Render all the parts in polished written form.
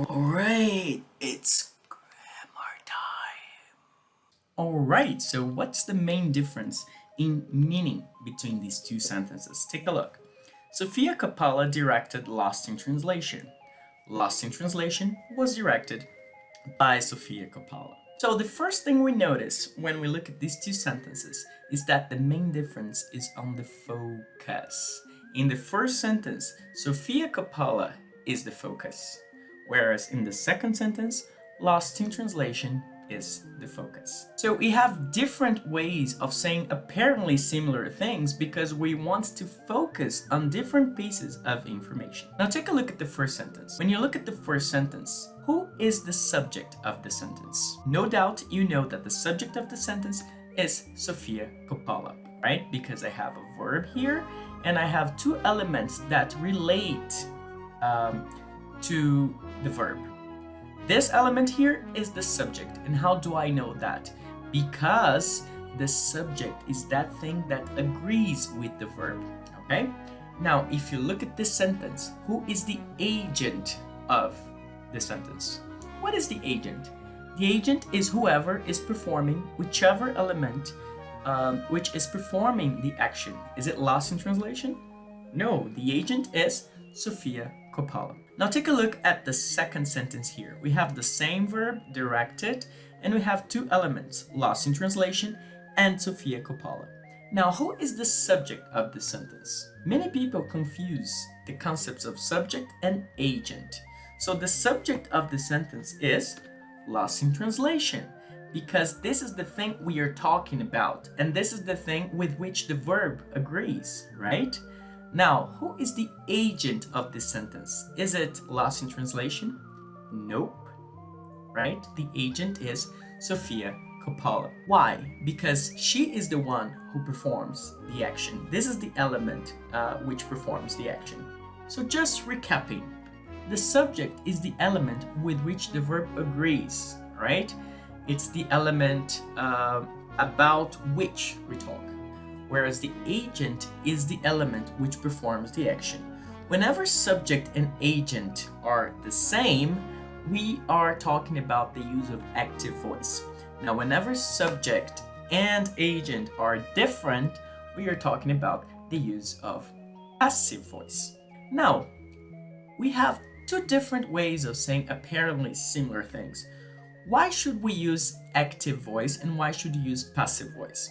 Alright, it's grammar time. Alright, so what's the main difference in meaning between these two sentences? Take a look. Sofia Coppola directed Lost in Translation. Lost in Translation was directed by Sofia Coppola. So the first thing we notice when we look at these two sentences is that the main difference is on the focus. In the first sentence, Sofia Coppola is the focus, whereas in the second sentence, Lost in Translation is the focus. So we have different ways of saying apparently similar things because we want to focus on different pieces of information. Now take a look at the first sentence. When you look at the first sentence, who is the subject of the sentence? No doubt you know that the subject of the sentence is Sofia Coppola, right? Because I have a verb here and I have two elements that relate to the verb. This element here is the subject. And how do I know that? Because the subject is that thing that agrees with the verb, okay? Now, if you look at this sentence, who is the agent of the sentence? What is the agent? The agent is whoever is performing whichever element which is performing the action. Is it lost in translation? No, the agent is Sofia Coppola. Now take a look at the second sentence here. We have the same verb, directed, and we have two elements, lost in translation and Sofia Coppola. Now, who is the subject of the sentence? Many people confuse the concepts of subject and agent. So the subject of the sentence is lost in translation, because this is the thing we are talking about, and this is the thing with which the verb agrees, right? Now, who is the agent of this sentence? Is it lost in translation? Nope, right? The agent is Sofia Coppola. Why? Because she is the one who performs the action. This is the element which performs the action. So just recapping, the subject is the element with which the verb agrees, right? It's the element about which we talk. Whereas the agent is the element which performs the action. Whenever subject and agent are the same, we are talking about the use of active voice. Now, whenever subject and agent are different, we are talking about the use of passive voice. Now, we have two different ways of saying apparently similar things. Why should we use active voice and why should you use passive voice?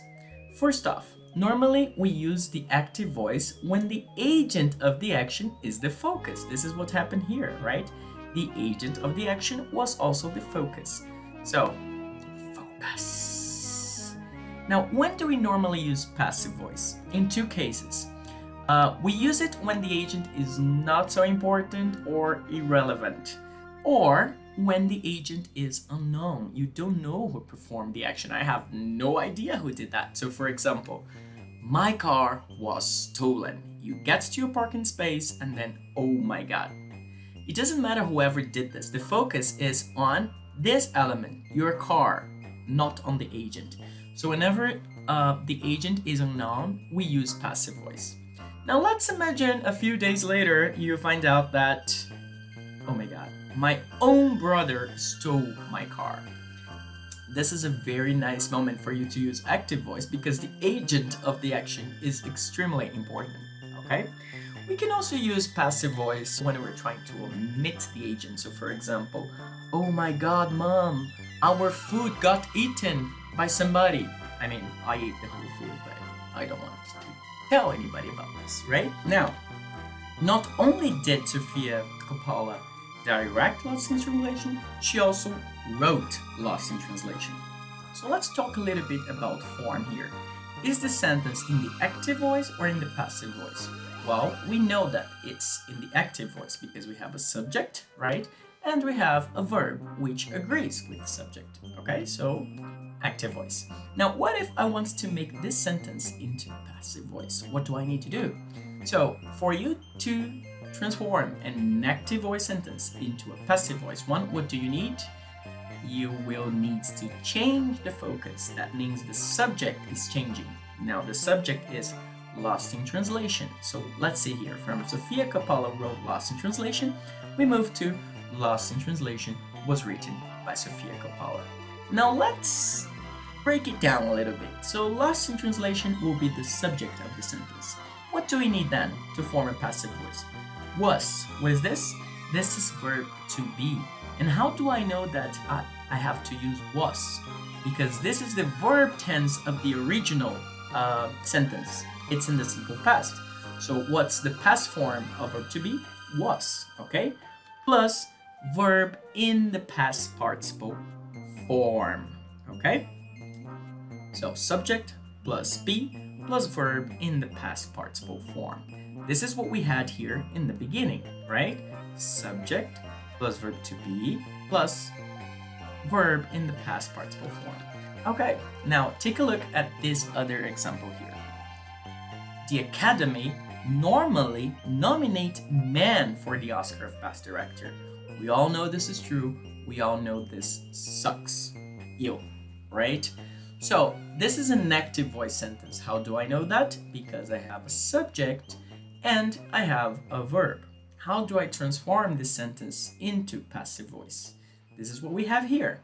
First off, normally we use the active voice when the agent of the action is the focus. This is what happened here, right? The agent of the action was also the focus. So, focus. Now, when do we normally use passive voice? In two cases. We use it when the agent is not so important or irrelevant, or when the agent is unknown. You don't know who performed the action. I have no idea who did that. So for example, my car was stolen. You get to your parking space and then, oh my God. It doesn't matter whoever did this. The focus is on this element, your car, not on the agent. So whenever the agent is unknown, we use passive voice. Now let's imagine a few days later, you find out that, oh my God, my own brother stole my car. This is a very nice moment for you to use active voice because the agent of the action is extremely important, okay? We can also use passive voice when we're trying to omit the agent. So for example, oh my God, Mom, our food got eaten by somebody. I mean, I ate the whole food, but I don't want to tell anybody about this, right? Now, not only did Sofia Coppola direct Lost in Translation, she also wrote Lost in Translation. So let's talk a little bit about form here. Is the sentence in the active voice or in the passive voice? Well, we know that it's in the active voice because we have a subject, right? And we have a verb which agrees with the subject, okay? So, active voice. Now, what if I want to make this sentence into passive voice? What do I need to do? So, for you to transform an active voice sentence into a passive voice one, what do you need? You will need to change the focus. That means the subject is changing. Now, the subject is Lost in Translation. So let's see here. From Sofia Coppola wrote Lost in Translation, we move to Lost in Translation was written by Sofia Coppola. Now let's break it down a little bit. So Lost in Translation will be the subject of the sentence. What do we need then to form a passive voice? Was. What is this? This is verb to be. And how do I know that I have to use was? Because this is the verb tense of the original sentence. It's in the simple past. So what's the past form of verb to be? Was, okay? Plus verb in the past participle form, okay? So subject plus be plus verb in the past participle form. This is what we had here in the beginning, right? Subject plus verb to be plus verb in the past participle form. Okay, now take a look at this other example here. The Academy normally nominate men for the Oscar of Best Director. We all know this is true. We all know this sucks. Ew, right? So this is an active voice sentence. How do I know that? Because I have a subject and I have a verb. How do I transform this sentence into passive voice? This is what we have here.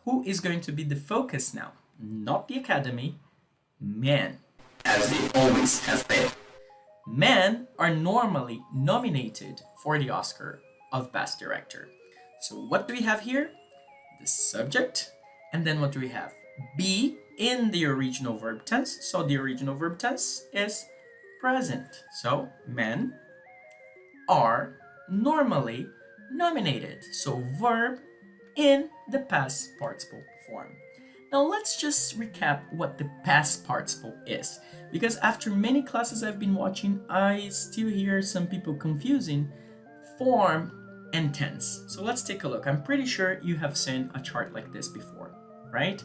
Who is going to be the focus now? Not the Academy, men, as it always has been. Men are normally nominated for the Oscar of Best Director. So what do we have here? The subject, and then what do we have? Be in the original verb tense. So the original verb tense is present. So men are normally nominated. So verb in the past participle form. Now let's just recap what the past participle is, because after many classes I've been watching, I still hear some people confusing form and tense. So let's take a look. I'm pretty sure you have seen a chart like this before, right?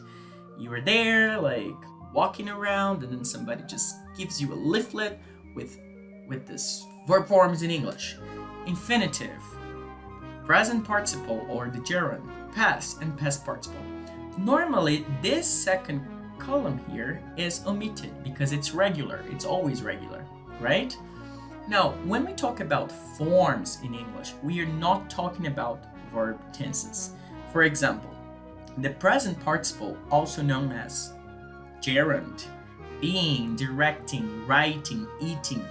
You were there like walking around and then somebody just gives you a leaflet with this verb forms in English. Infinitive, present participle or the gerund, past and past participle. Normally, this second column here is omitted because it's regular. It's always regular, right? Now, when we talk about forms in English, we are not talking about verb tenses. For example, the present participle, also known as gerund, being, directing, writing, eating,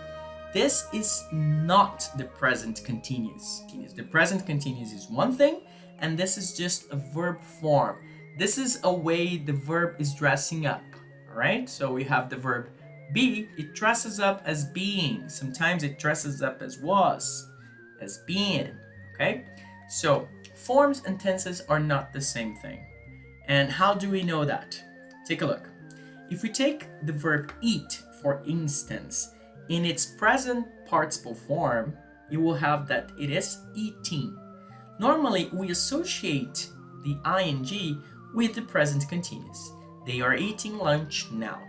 this is not the present continuous. The present continuous is one thing, and this is just a verb form. This is a way the verb is dressing up, all right? So we have the verb be, it dresses up as being. Sometimes it dresses up as was, as being, okay? So forms and tenses are not the same thing. And how do we know that? Take a look. If we take the verb eat, for instance, in its present participle form, you will have that it is eating. Normally, we associate the ing with the present continuous. They are eating lunch now.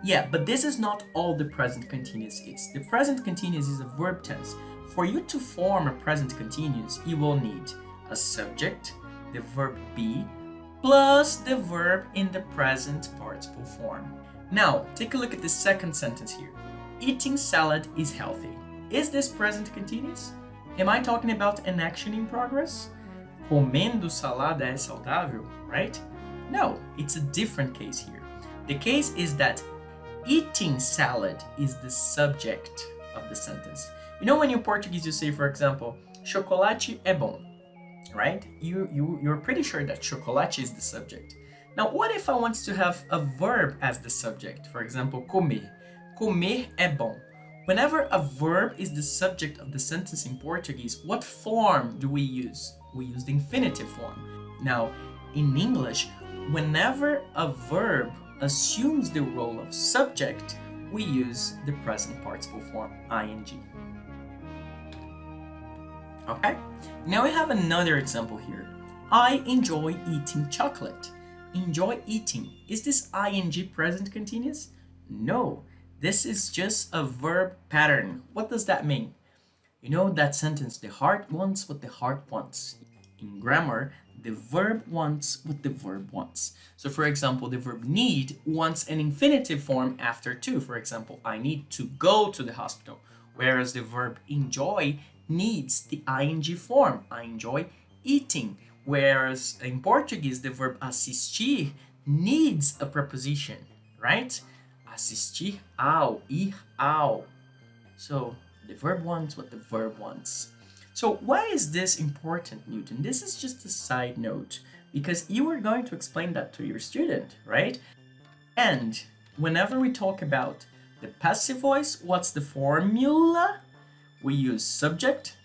Yeah, but this is not all the present continuous is. The present continuous is a verb tense. For you to form a present continuous, you will need a subject, the verb be, plus the verb in the present participle form. Now, take a look at the second sentence here. Eating salad is healthy. Is this present continuous? Am I talking about an action in progress? Comendo salada é saudável, right? No, it's a different case here. The case is that eating salad is the subject of the sentence. You know when in Portuguese you say, for example, chocolate é bom, right? You're pretty sure that chocolate is the subject. Now, what if I want to have a verb as the subject? For example, comer. Comer é bom. Whenever a verb is the subject of the sentence in Portuguese, what form do we use? We use the infinitive form. Now, in English, whenever a verb assumes the role of subject, we use the present participle form, ing. Okay? Now we have another example here. I enjoy eating chocolate. Enjoy eating. Is this ing present continuous? No. This is just a verb pattern. What does that mean? You know that sentence, the heart wants what the heart wants. In grammar, the verb wants what the verb wants. So for example, the verb need wants an infinitive form after to. For example, I need to go to the hospital. Whereas the verb enjoy needs the ing form. I enjoy eating, whereas in Portuguese, the verb assistir needs a preposition, right? Assistir ao, ir ao. So the verb wants what the verb wants. So why is this important, Newton? This is just a side note because you are going to explain that to your student, right? And whenever we talk about the passive voice, what's the formula? We use subject,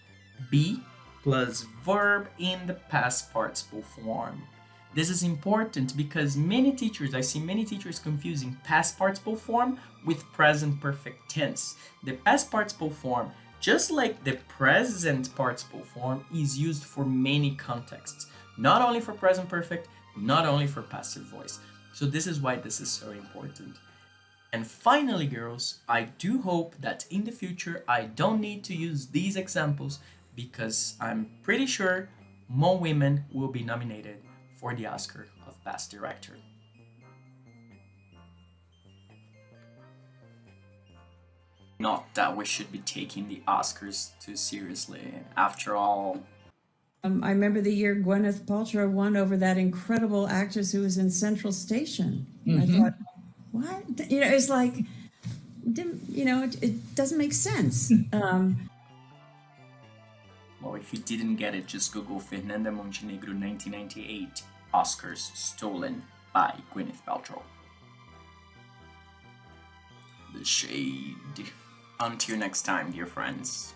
be, plus verb in the past participle form. This is important because I see many teachers confusing past participle form with present perfect tense. The past participle form, just like the present participle form, is used for many contexts, not only for present perfect, not only for passive voice. So this is why this is so important. And finally, girls, I do hope that in the future I don't need to use these examples because I'm pretty sure more women will be nominated for the Oscar of Best Director. Not that we should be taking the Oscars too seriously. After all, I remember the year Gwyneth Paltrow won over that incredible actress who was in Central Station. I thought, what? It's like, it doesn't make sense. Well, if you didn't get it, just Google Fernanda Montenegro 1998 Oscars stolen by Gwyneth Paltrow. The shade. Until next time, dear friends.